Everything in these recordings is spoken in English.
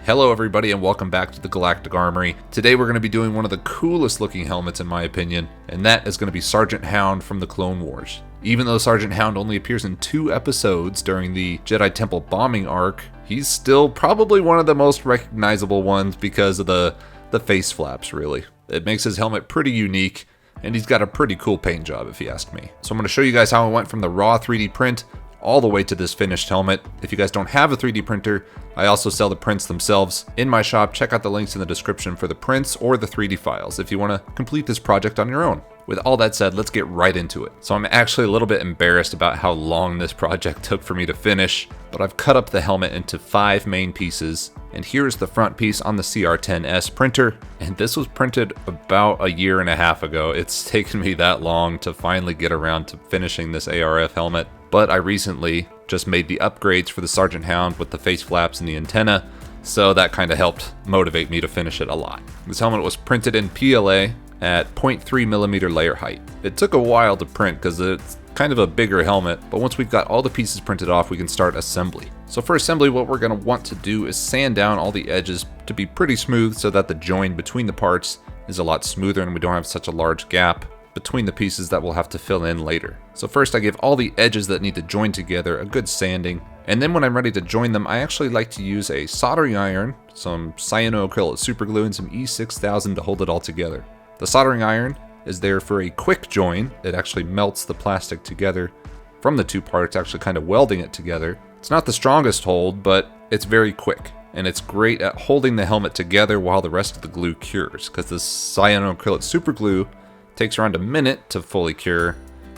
Hello everybody and welcome back to the Galactic Armory. Today we're going to be doing one of the coolest looking helmets in my opinion, and that is going to be Sergeant Hound from the Clone Wars. Even though Sergeant Hound only appears in 2 episodes during the Jedi Temple bombing arc, he's still probably one of the most recognizable ones because of the face flaps really. It makes his helmet pretty unique, and he's got a pretty cool paint job if you ask me. So I'm going to show you guys how I went from the raw 3D print all the way to this finished helmet. If you guys don't have a 3D printer, I also sell the prints themselves in my shop. Check out the links in the description for the prints or the 3D files if you want to complete this project on your own. With all that said, let's get right into it. So I'm actually a little bit embarrassed about how long this project took for me to finish, but I've cut up the helmet into 5 main pieces, and here's the front piece on the CR10S printer, and this was printed about a year and a half ago. It's taken me that long to finally get around to finishing this ARF helmet, but I recently just made the upgrades for the Sergeant Hound with the face flaps and the antenna, so that kind of helped motivate me to finish it a lot. This helmet was printed in PLA at 0.3mm layer height. It took a while to print because it's kind of a bigger helmet, but once we've got all the pieces printed off, we can start assembly. So for assembly, what we're going to want to do is sand down all the edges to be pretty smooth so that the join between the parts is a lot smoother and we don't have such a large gap between the pieces that we'll have to fill in later. So first I give all the edges that need to join together a good sanding, and then when I'm ready to join them, I actually like to use a soldering iron, some cyanoacrylate superglue, and some E6000 to hold it all together. The soldering iron is there for a quick join. It actually melts the plastic together from the 2 parts, actually kind of welding it together. It's not the strongest hold, but it's very quick, and it's great at holding the helmet together while the rest of the glue cures, because the cyanoacrylate superglue takes around a minute to fully cure,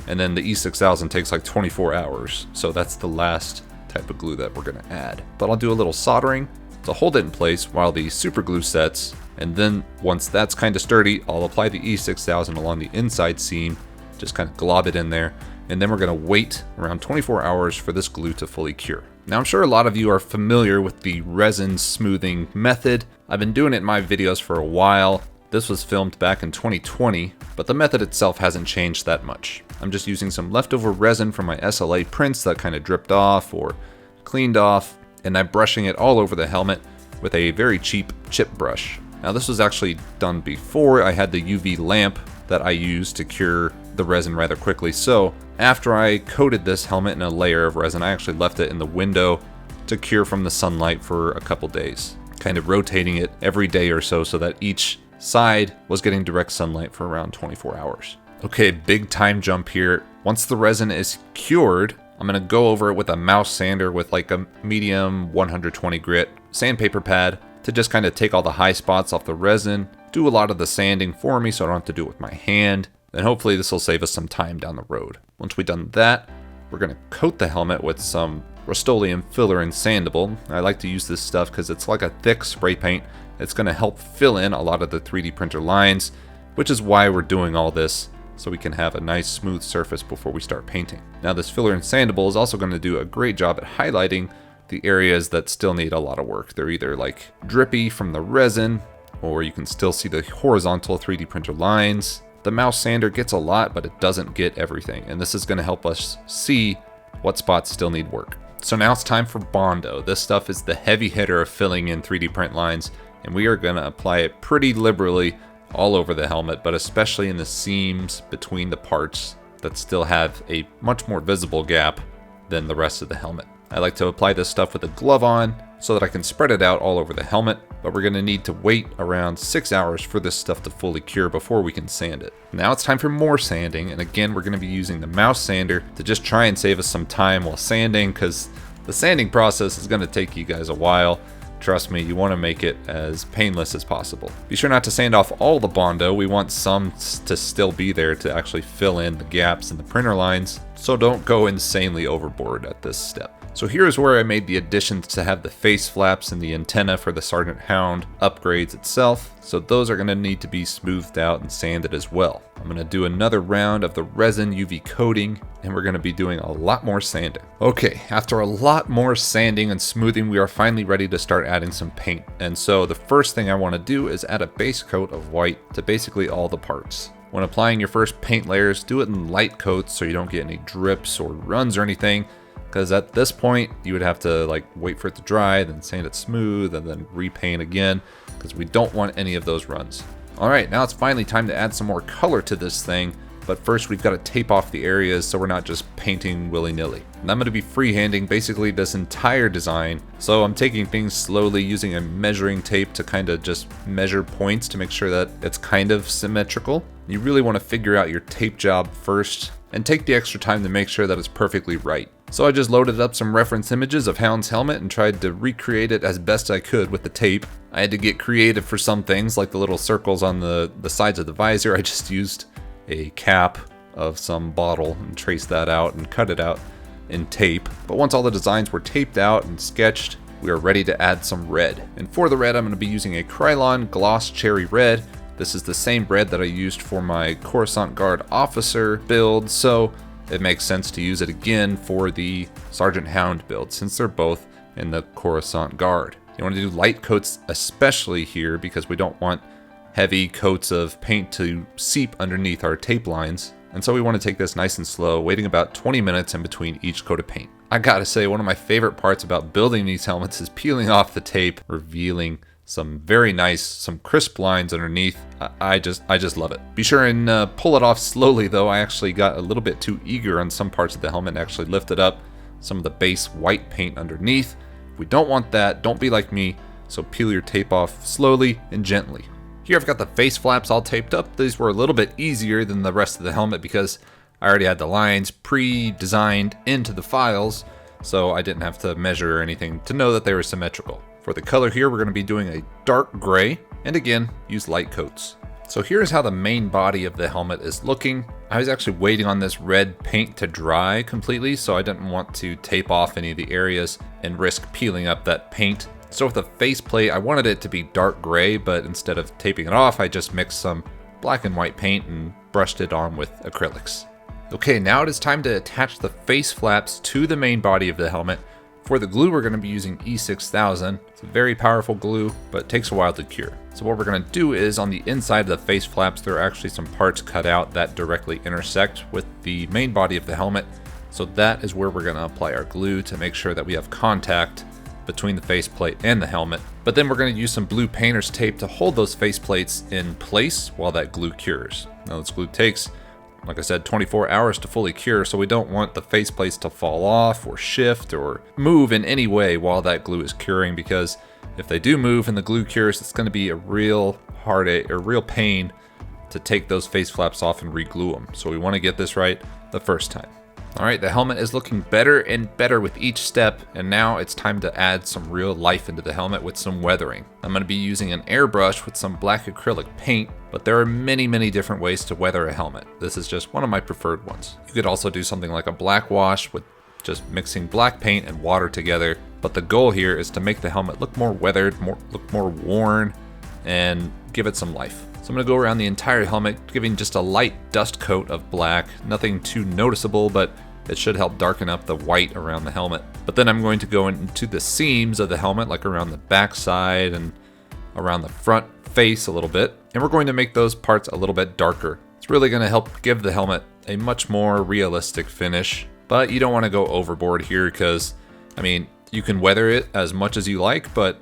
and then the E6000 takes like 24 hours. So that's the last type of glue that we're going to add. But I'll do a little soldering to hold it in place while the super glue sets, and then once that's kind of sturdy, I'll apply the E6000 along the inside seam, just kind of glob it in there, and then we're going to wait around 24 hours for this glue to fully cure. Now I'm sure a lot of you are familiar with the resin smoothing method. I've been doing it in my videos for a while. This was filmed back in 2020, but the method itself hasn't changed that much. I'm just using some leftover resin from my SLA prints that kind of dripped off or cleaned off, and I'm brushing it all over the helmet with a very cheap chip brush. Now this was actually done before I had the UV lamp that I used to cure the resin rather quickly. So after I coated this helmet in a layer of resin, I actually left it in the window to cure from the sunlight for a couple days, kind of rotating it every day or so that each side was getting direct sunlight for around 24 hours. Okay, big time jump here. Once the resin is cured, I'm going to go over it with a mouse sander with like a medium 120 grit sandpaper pad to just kind of take all the high spots off the resin, do a lot of the sanding for me so I don't have to do it with my hand, and hopefully this will save us some time down the road. Once we've done that, we're going to coat the helmet with some Rust-Oleum Filler and Sandable. I like to use this stuff because it's like a thick spray paint. It's going to help fill in a lot of the 3D printer lines, which is why we're doing all this, so we can have a nice smooth surface before we start painting. Now this filler and sandable is also going to do a great job at highlighting the areas that still need a lot of work. They're either like drippy from the resin, or you can still see the horizontal 3D printer lines. The mouse sander gets a lot, but it doesn't get everything, and this is going to help us see what spots still need work. So now it's time for Bondo. This stuff is the heavy hitter of filling in 3D print lines, and we are going to apply it pretty liberally all over the helmet, but especially in the seams between the parts that still have a much more visible gap than the rest of the helmet. I like to apply this stuff with a glove on so that I can spread it out all over the helmet, but we're going to need to wait around 6 hours for this stuff to fully cure before we can sand it. Now it's time for more sanding, and again we're going to be using the mouse sander to just try and save us some time while sanding, because the sanding process is going to take you guys a while. Trust me, you want to make it as painless as possible. Be sure not to sand off all the Bondo. We want some to still be there to actually fill in the gaps in the printer lines, so don't go insanely overboard at this step. So here's where I made the additions to have the face flaps and the antenna for the Sergeant Hound upgrades itself. So those are going to need to be smoothed out and sanded as well. I'm going to do another round of the resin UV coating, and we're going to be doing a lot more sanding. Okay, after a lot more sanding and smoothing, we are finally ready to start adding some paint. And so the first thing I want to do is add a base coat of white to basically all the parts. When applying your first paint layers, do it in light coats so you don't get any drips or runs or anything. because at this point you would have to like wait for it to dry, then sand it smooth, and then repaint again, because we don't want any of those runs. All right, now it's finally time to add some more color to this thing, but first we've got to tape off the areas so we're not just painting willy-nilly. And I'm going to be freehanding basically this entire design, so I'm taking things slowly using a measuring tape to kind of just measure points to make sure that it's kind of symmetrical. You really want to figure out your tape job first and take the extra time to make sure that it's perfectly right. So I just loaded up some reference images of Hound's helmet and tried to recreate it as best I could with the tape. I had to get creative for some things, like the little circles on the sides of the visor. I just used a cap of some bottle and traced that out and cut it out in tape. But once all the designs were taped out and sketched, we are ready to add some red. And for the red, I'm going to be using a Krylon Gloss Cherry Red. This is the same red that I used for my Coruscant Guard officer build, so it makes sense to use it again for the Sergeant Hound build, since they're both in the Coruscant Guard. You want to do light coats especially here, because we don't want heavy coats of paint to seep underneath our tape lines. And so we want to take this nice and slow, waiting about 20 minutes in between each coat of paint. I gotta say, one of my favorite parts about building these helmets is peeling off the tape, revealing some very nice, some crisp lines underneath. I just love it. Be sure and pull it off slowly though. I actually got a little bit too eager on some parts of the helmet and actually lifted up some of the base white paint underneath. If we don't want that, don't be like me, so peel your tape off slowly and gently. Here I've got the face flaps all taped up. These were a little bit easier than the rest of the helmet because I already had the lines pre-designed into the files, so I didn't have to measure or anything to know that they were symmetrical. For the color here, we're going to be doing a dark gray, and again, use light coats. So here's how the main body of the helmet is looking. I was actually waiting on this red paint to dry completely, so I didn't want to tape off any of the areas and risk peeling up that paint. So with the faceplate, I wanted it to be dark gray, but instead of taping it off, I just mixed some black and white paint and brushed it on with acrylics. Okay, now it is time to attach the face flaps to the main body of the helmet. For the glue, we're going to be using E6000. It's a very powerful glue, but it takes a while to cure. So what we're going to do is on the inside of the face flaps, there are actually some parts cut out that directly intersect with the main body of the helmet. So that is where we're going to apply our glue to make sure that we have contact between the faceplate and the helmet. But then we're going to use some blue painter's tape to hold those faceplates in place while that glue cures. Now this glue takes, like I said, 24 hours to fully cure, so we don't want the faceplates to fall off or shift or move in any way while that glue is curing, because if they do move and the glue cures, it's going to be a real heartache or real pain to take those face flaps off and re-glue them. So we want to get this right the first time. All right, the helmet is looking better and better with each step, and now it's time to add some real life into the helmet with some weathering. I'm going to be using an airbrush with some black acrylic paint, but there are many different ways to weather a helmet. This is just one of my preferred ones. You could also do something like a black wash with just mixing black paint and water together, but the goal here is to make the helmet look more weathered, look more worn, and give it some life. So I'm going to go around the entire helmet, giving just a light dust coat of black. Nothing too noticeable, but it should help darken up the white around the helmet. But then I'm going to go into the seams of the helmet, like around the back side and around the front face a little bit. And we're going to make those parts a little bit darker. It's really going to help give the helmet a much more realistic finish. But you don't want to go overboard here because, I mean, you can weather it as much as you like, but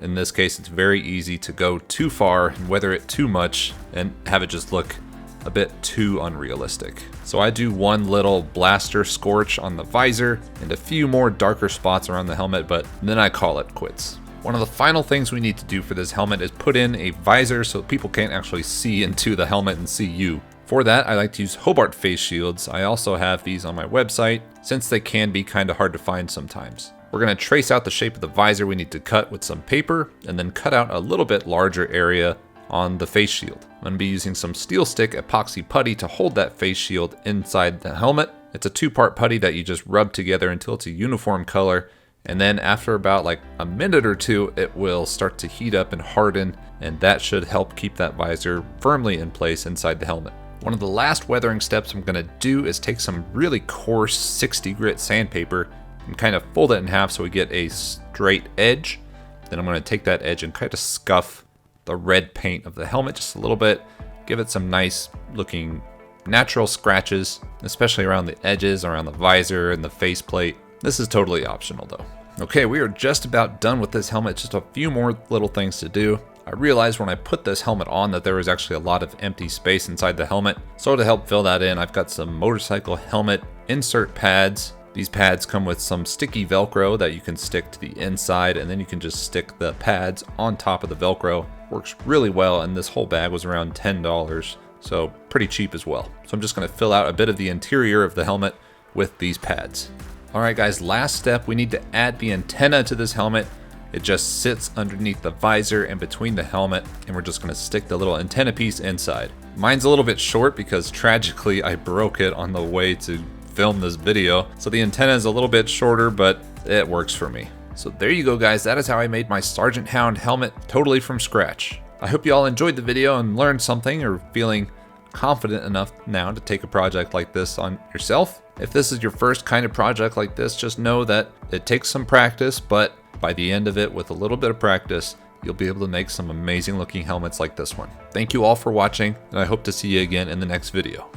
in this case, it's very easy to go too far and weather it too much and have it just look a bit too unrealistic. So I do one little blaster scorch on the visor and a few more darker spots around the helmet, but then I call it quits. One of the final things we need to do for this helmet is put in a visor so people can't actually see into the helmet and see you. For that, I like to use Hobart face shields. I also have these on my website, since they can be kind of hard to find sometimes. We're going to trace out the shape of the visor we need to cut with some paper, and then cut out a little bit larger area on the face shield. I'm going to be using some steel stick epoxy putty to hold that face shield inside the helmet. It's a 2-part putty that you just rub together until it's a uniform color, and then after about like a minute or two, it will start to heat up and harden, and that should help keep that visor firmly in place inside the helmet. One of the last weathering steps I'm going to do is take some really coarse 60 grit sandpaper and kind of fold it in half so we get a straight edge. Then I'm going to take that edge and kind of scuff the red paint of the helmet just a little bit, give it some nice looking natural scratches, especially around the edges, around the visor and the faceplate. This is totally optional though. Okay, we are just about done with this helmet, just a few more little things to do. I realized when I put this helmet on that there was actually a lot of empty space inside the helmet. So to help fill that in, I've got some motorcycle helmet insert pads. These pads come with some sticky Velcro that you can stick to the inside, and then you can just stick the pads on top of the Velcro. Works really well, and this whole bag was around $10, so pretty cheap as well. So I'm just gonna fill out a bit of the interior of the helmet with these pads. All right guys, last step, we need to add the antenna to this helmet. It just sits underneath the visor and between the helmet, and we're just gonna stick the little antenna piece inside. Mine's a little bit short because tragically I broke it on the way to film this video. So the antenna is a little bit shorter, but it works for me. So there you go guys, that is how I made my Sergeant Hound helmet totally from scratch. I hope you all enjoyed the video and learned something, or feeling confident enough now to take a project like this on yourself. If this is your first kind of project like this, just know that it takes some practice, but by the end of it, with a little bit of practice, you'll be able to make some amazing looking helmets like this one. Thank you all for watching, and I hope to see you again in the next video.